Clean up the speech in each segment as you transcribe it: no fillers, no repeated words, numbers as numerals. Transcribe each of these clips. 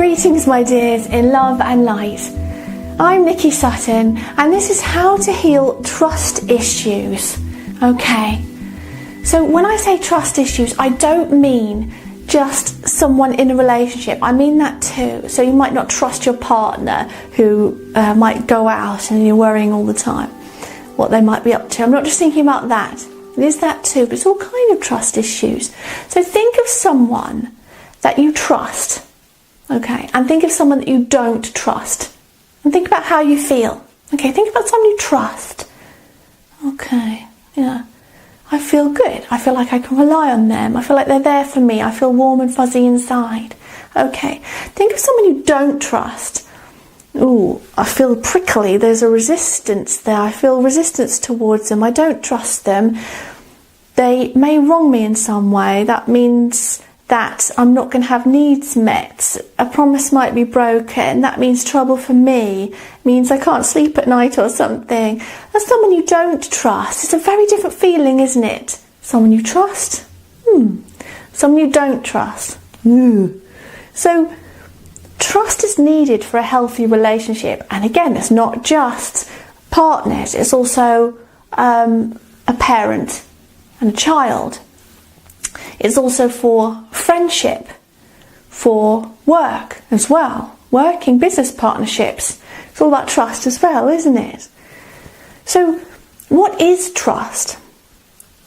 Greetings, my dears, in love and light. I'm Nikki Sutton, and this is how to heal trust issues. Okay, so when I say trust issues, I don't mean just someone in a relationship. I mean that too. So you might not trust your partner who might go out and you're worrying all the time what they might be up to. I'm not just thinking about that. It is that too, but it's all kind of trust issues. So think of someone that you trust. Okay, and think of someone that you don't trust. And think about how you feel. Okay, think about someone you trust. Okay, yeah. I feel good. I feel like I can rely on them. I feel like they're there for me. I feel warm and fuzzy inside. Okay, think of someone you don't trust. Ooh, I feel prickly. There's a resistance there. I feel resistance towards them. I don't trust them. They may wrong me in some way. That means that I'm not going to have needs met. A promise might be broken. That means trouble for me. It means I can't sleep at night or something. That's someone you don't trust. It's a very different feeling, isn't it? Someone you trust. Someone you don't trust. So trust is needed for a healthy relationship. And again, it's not just partners. It's also a parent and a child. It's also for friendship, for work as well, working business partnerships. It's all about trust as well, isn't it? So what is trust?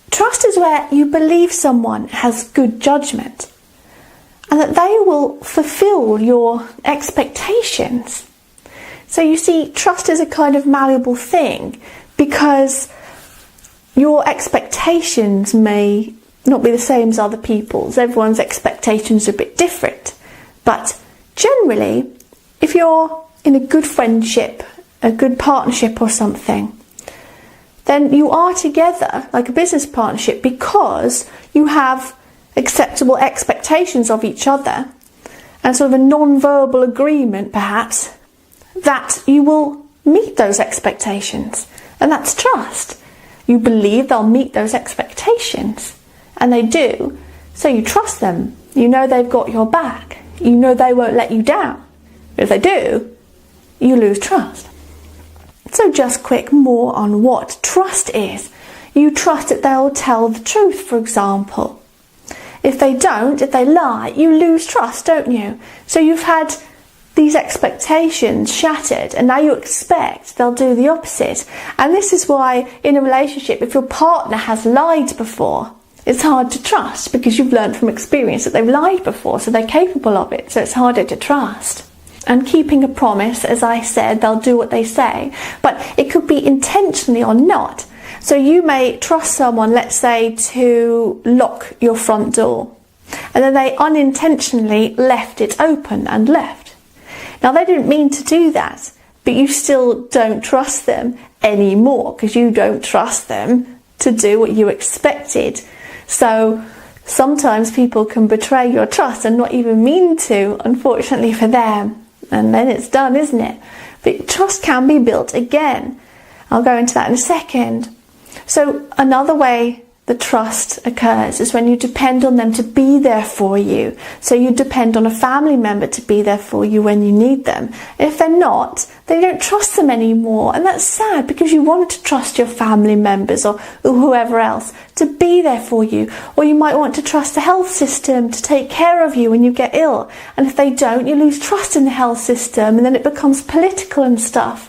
Trust is where you believe someone has good judgment and that they will fulfill your expectations. So you see, trust is a kind of malleable thing because your expectations may not be the same as other people's. Everyone's expectations are a bit different. But generally, if you're in a good friendship, a good partnership or something, then you are together like a business partnership because you have acceptable expectations of each other and sort of a non-verbal agreement, perhaps, that you will meet those expectations. And that's trust. You believe they'll meet those expectations. And they do, so you trust them. You know they've got your back. You know they won't let you down. If they do, you lose trust. So just quick more on what trust is. You trust that they'll tell the truth, for example. If they don't, if they lie, you lose trust, don't you? So you've had these expectations shattered and now you expect they'll do the opposite. And this is why in a relationship, if your partner has lied before, it's hard to trust because you've learned from experience that they've lied before, so they're capable of it, so it's harder to trust. And keeping a promise, as I said, they'll do what they say, but it could be intentionally or not. So you may trust someone, let's say, to lock your front door, and then they unintentionally left it open and left. Now they didn't mean to do that, but you still don't trust them anymore because you don't trust them to do what you expected. So sometimes people can betray your trust and not even mean to, unfortunately for them. And then it's done, isn't it? But trust can be built again. I'll go into that in a second. So another way the trust occurs is when you depend on them to be there for you. So you depend on a family member to be there for you when you need them. If they're not, then you don't trust them anymore. And that's sad because you want to trust your family members or whoever else to be there for you. Or you might want to trust the health system to take care of you when you get ill. And if they don't, you lose trust in the health system and then it becomes political and stuff.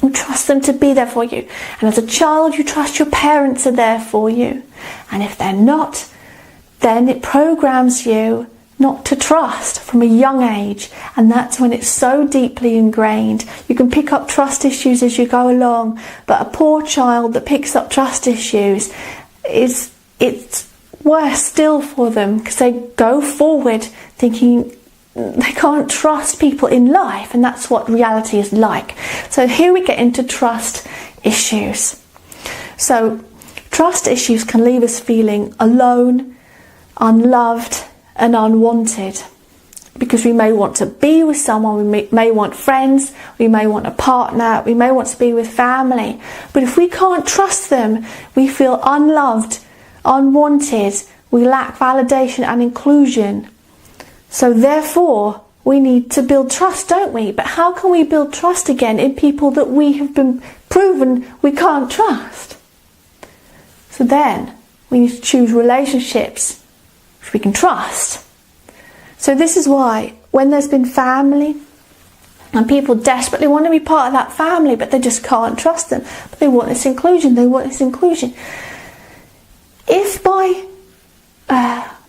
You trust them to be there for you. And as a child, you trust your parents are there for you. And if they're not, then it programs you not to trust from a young age. And that's when it's so deeply ingrained. You can pick up trust issues as you go along. But a poor child that picks up trust issues, it's worse still for them because they go forward thinking they can't trust people in life, and that's what reality is like. So here we get into trust issues. So trust issues can leave us feeling alone, unloved and unwanted because we may want to be with someone, we may want friends, we may want a partner, we may want to be with family. But if we can't trust them, we feel unloved, unwanted, we lack validation and inclusion. So therefore, we need to build trust, don't we? But how can we build trust again in people that we have been proven we can't trust? So then we need to choose relationships which we can trust. So this is why when there's been family and people desperately want to be part of that family, but they just can't trust them, but they want this inclusion, if by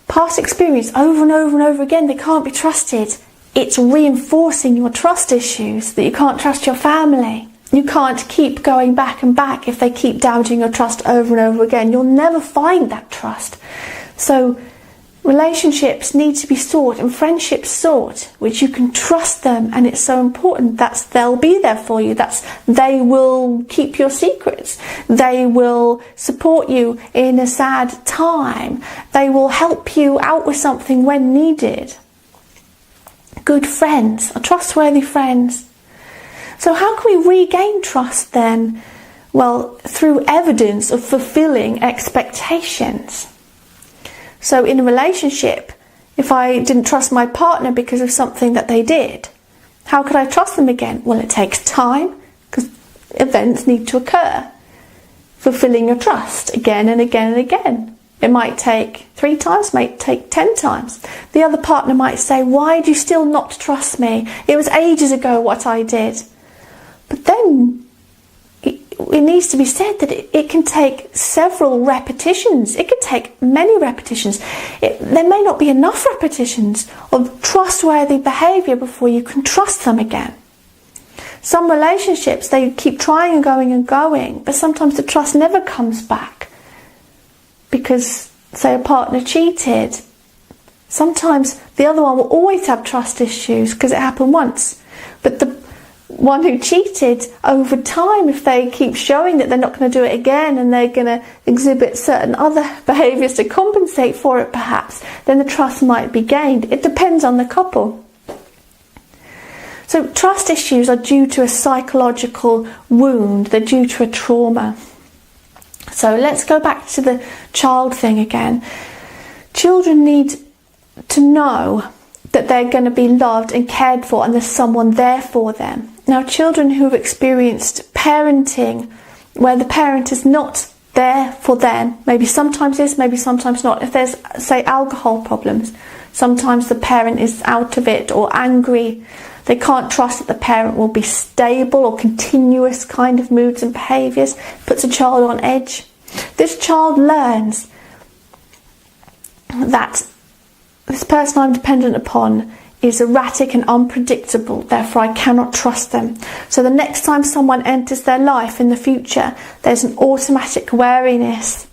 past experience over and over and over again they can't be trusted, it's reinforcing your trust issues, that you can't trust your family. You can't keep going back and back if they keep damaging your trust over and over again. You'll never find that trust. So relationships need to be sought and friendships sought, which you can trust them, and it's so important. They'll be there for you. They will keep your secrets. They will support you in a sad time. They will help you out with something when needed. Good friends, trustworthy friends. So how can we regain trust then? Well, through evidence of fulfilling expectations. So in a relationship, if I didn't trust my partner because of something that they did, how could I trust them again? Well, it takes time, because events need to occur. Fulfilling your trust again and again and again. It might take 3 times, might take 10 times. The other partner might say, why do you still not trust me? It was ages ago what I did. But then it needs to be said that it can take several repetitions. It can take many repetitions. There may not be enough repetitions of trustworthy behaviour before you can trust them again. Some relationships, they keep trying and going, but sometimes the trust never comes back because, say, a partner cheated. Sometimes the other one will always have trust issues because it happened once. But the one who cheated, over time, if they keep showing that they're not going to do it again and they're going to exhibit certain other behaviours to compensate for it perhaps, then the trust might be gained. It depends on the couple. So trust issues are due to a psychological wound. They're due to a trauma. So let's go back to the child thing again. Children need to know that they're going to be loved and cared for and there's someone there for them. Now, children who have experienced parenting where the parent is not there for them, maybe sometimes is, maybe sometimes not. If there's, say, alcohol problems, sometimes the parent is out of it or angry. They can't trust that the parent will be stable or continuous kind of moods and behaviours. Puts a child on edge. This child learns that this person I'm dependent upon is erratic and unpredictable, therefore I cannot trust them. So the next time someone enters their life in the future, there's an automatic wariness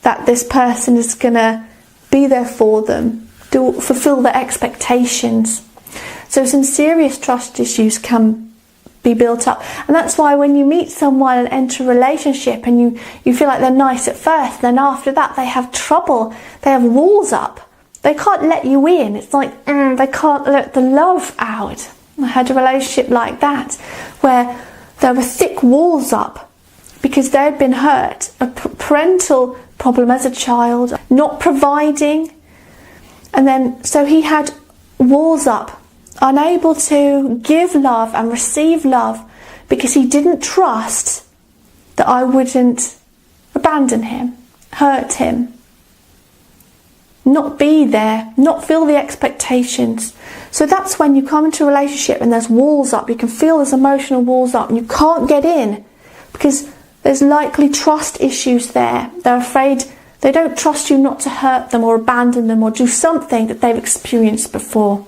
that this person is going to be there for them, fulfill their expectations. So some serious trust issues can be built up. And that's why when you meet someone and enter a relationship and you feel like they're nice at first, then after that they have trouble, they have walls up. They can't let you in. It's like they can't let the love out. I had a relationship like that where there were thick walls up because they'd been hurt. A parental problem as a child, not providing. And then so he had walls up, unable to give love and receive love because he didn't trust that I wouldn't abandon him, hurt him. Not be there, not feel the expectations. So that's when you come into a relationship and there's walls up. You can feel there's emotional walls up and you can't get in because there's likely trust issues there. They're afraid, they don't trust you not to hurt them or abandon them or do something that they've experienced before.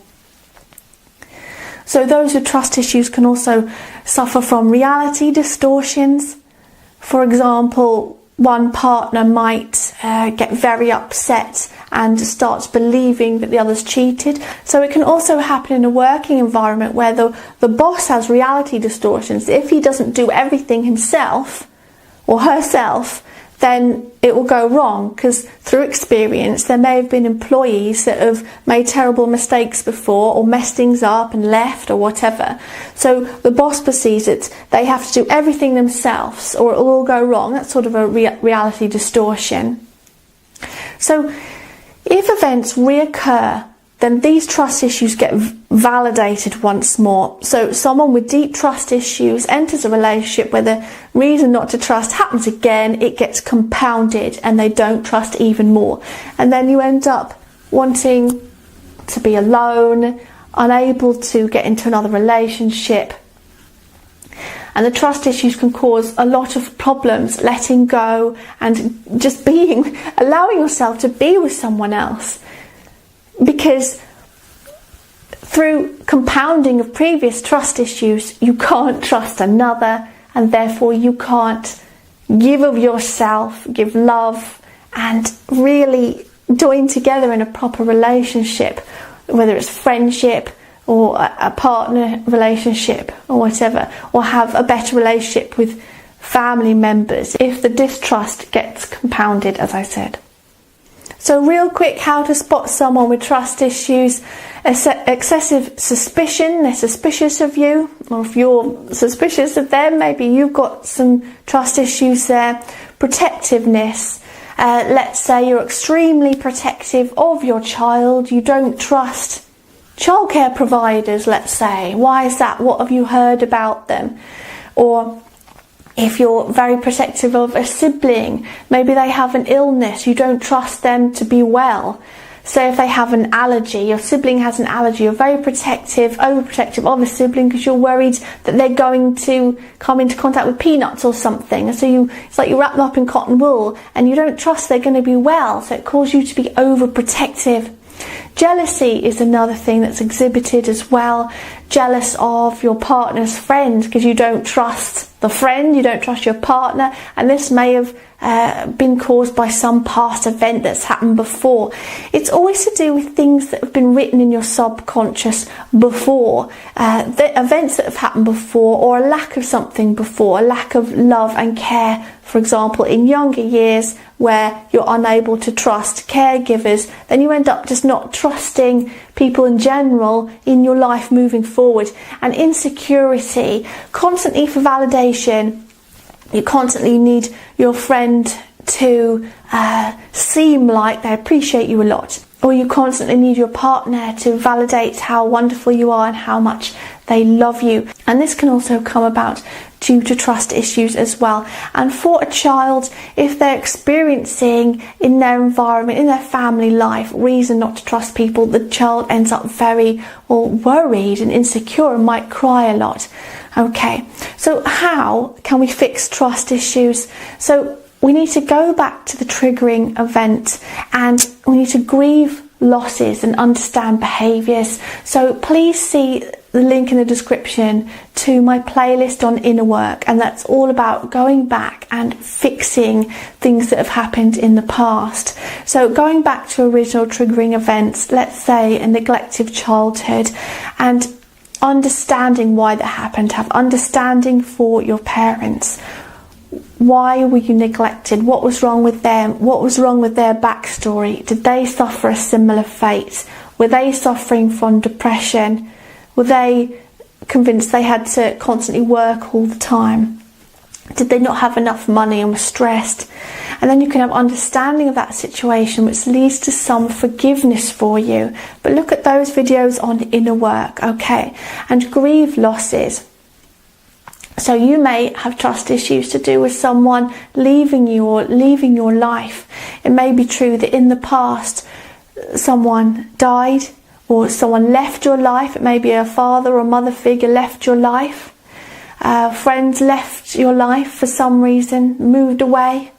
So those with trust issues can also suffer from reality distortions. For example, one partner might get very upset and starts believing that the other's cheated. So it can also happen in a working environment where the boss has reality distortions. If he doesn't do everything himself or herself, then it will go wrong because through experience there may have been employees that have made terrible mistakes before or messed things up and left or whatever. So the boss perceives that they have to do everything themselves or it will all go wrong. That's sort of a reality distortion. So if events reoccur then these trust issues get validated once more. So someone with deep trust issues enters a relationship where the reason not to trust happens again, it gets compounded and they don't trust even more. And then you end up wanting to be alone, unable to get into another relationship. And the trust issues can cause a lot of problems, letting go and just allowing yourself to be with someone else. Because through compounding of previous trust issues, you can't trust another, and therefore you can't give of yourself, give love, and really join together in a proper relationship, whether it's friendship or a partner relationship or whatever, or have a better relationship with family members if the distrust gets compounded, as I said. So real quick, how to spot someone with trust issues. Excessive suspicion, they're suspicious of you, or if you're suspicious of them, maybe you've got some trust issues there. Protectiveness, let's say you're extremely protective of your child, you don't trust childcare providers, let's say. Why is that? What have you heard about them? Or if you're very protective of a sibling, maybe they have an illness, you don't trust them to be well. So if they have an allergy, your sibling has an allergy, you're very protective, overprotective of a sibling because you're worried that they're going to come into contact with peanuts or something. So it's like you wrap them up in cotton wool and you don't trust they're going to be well. So it causes you to be overprotective. Jealousy is another thing that's exhibited as well. Jealous of your partner's friend because you don't trust the friend, you don't trust your partner, and this may have been caused by some past event that's happened before. It's always to do with things that have been written in your subconscious before, the events that have happened before, or a lack of something before, a lack of love and care, for example, in younger years where you're unable to trust caregivers, then you end up just not trusting people in general in your life moving forward. And insecurity, constantly for validation, you constantly need your friend to seem like they appreciate you a lot, or you constantly need your partner to validate how wonderful you are and how much they love you. And this can also come about due to trust issues as well. And for a child, if they're experiencing in their environment, in their family life, reason not to trust people, the child ends up very worried and insecure and might cry a lot. Okay, so how can we fix trust issues? So we need to go back to the triggering event and we need to grieve losses and understand behaviours. So please see the link in the description to my playlist on inner work, and that's all about going back and fixing things that have happened in the past. So going back to original triggering events, let's say a neglected childhood, and understanding why that happened, have understanding for your parents. Why were you neglected? What was wrong with them? What was wrong with their backstory? Did they suffer a similar fate? Were they suffering from depression? Were they convinced they had to constantly work all the time? Did they not have enough money and were stressed? And then you can have understanding of that situation, which leads to some forgiveness for you. But look at those videos on inner work, okay? And grieve losses. So you may have trust issues to do with someone leaving you or leaving your life. It may be true that in the past someone died or someone left your life. It may be a father or mother figure left your life. Friends left your life for some reason, moved away.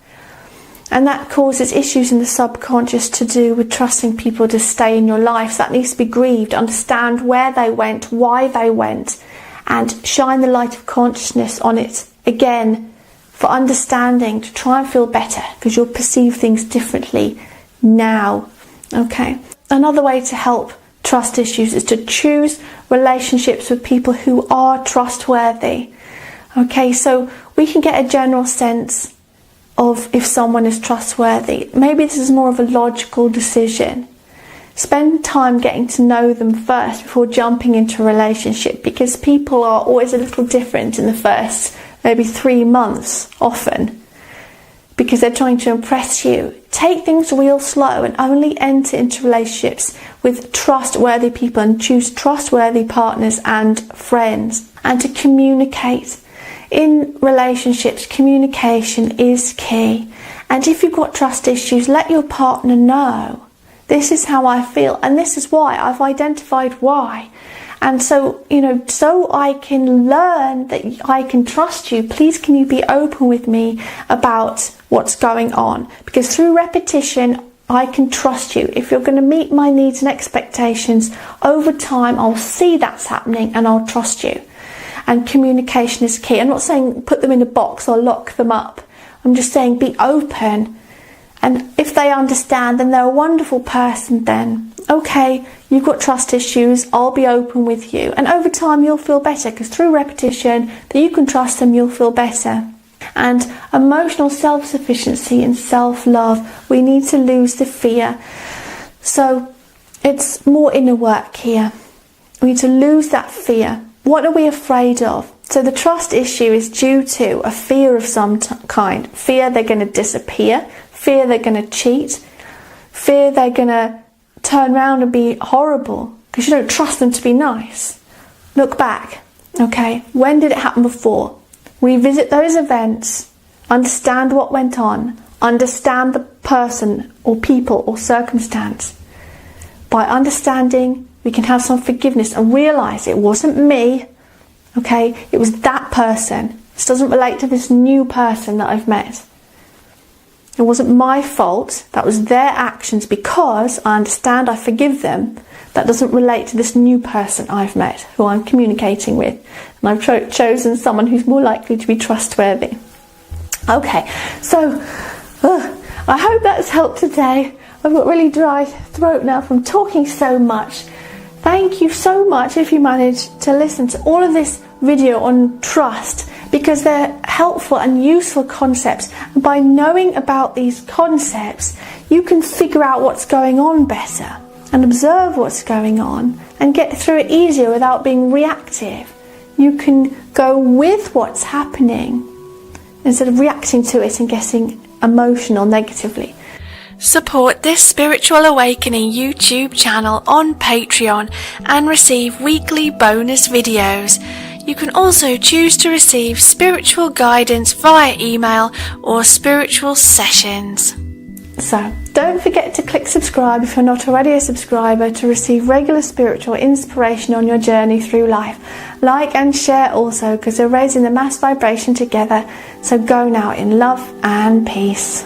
And that causes issues in the subconscious to do with trusting people to stay in your life. So that needs to be grieved, understand where they went, why they went, and shine the light of consciousness on it again for understanding, to try and feel better, because you'll perceive things differently now. Okay. Another way to help trust issues is to choose relationships with people who are trustworthy. Okay, so we can get a general sense of if someone is trustworthy. Maybe this is more of a logical decision. Spend time getting to know them first before jumping into a relationship, because people are always a little different in the first maybe 3 months often, because they're trying to impress you. It take things real slow and only enter into relationships with trustworthy people and choose trustworthy partners and friends. And to communicate. In relationships, communication is key. And if you've got trust issues, let your partner know. This is how I feel, and this is why. I've identified why. And so, so I can learn that I can trust you. Please, can you be open with me about what's going on? Because through repetition, I can trust you. If you're going to meet my needs and expectations, over time, I'll see that's happening and I'll trust you. And communication is key. I'm not saying put them in a box or lock them up. I'm just saying be open. And if they understand, then they're a wonderful person then. Okay, you've got trust issues, I'll be open with you. And over time you'll feel better, because through repetition, that you can trust them, you'll feel better. And emotional self-sufficiency and self-love, we need to lose the fear. So it's more inner work here. We need to lose that fear. What are we afraid of? So the trust issue is due to a fear of some kind. Fear they're going to disappear. Fear they're going to cheat. Fear they're going to turn around and be horrible because you don't trust them to be nice. Look back. Okay, when did it happen before? Revisit those events. Understand what went on. Understand the person or people or circumstance. By understanding, we can have some forgiveness and realise it wasn't me. Okay, it was that person. This doesn't relate to this new person that I've met. It wasn't my fault. That was their actions. Because I understand, I forgive them. That doesn't relate to this new person I've met, who I'm communicating with. And I've chosen someone who's more likely to be trustworthy. Okay, so I hope that's helped today. I've got really dry throat now from talking so much. Thank you so much if you managed to listen to all of this video on trust, because they're helpful and useful concepts. And by knowing about these concepts, you can figure out what's going on better and observe what's going on and get through it easier without being reactive. You can go with what's happening instead of reacting to it and getting emotional negatively. Support this Spiritual Awakening YouTube channel on Patreon and receive weekly bonus videos. You can also choose to receive spiritual guidance via email or spiritual sessions. So, don't forget to click subscribe if you're not already a subscriber to receive regular spiritual inspiration on your journey through life. Like and share also, because we're raising the mass vibration together. So go now in love and peace.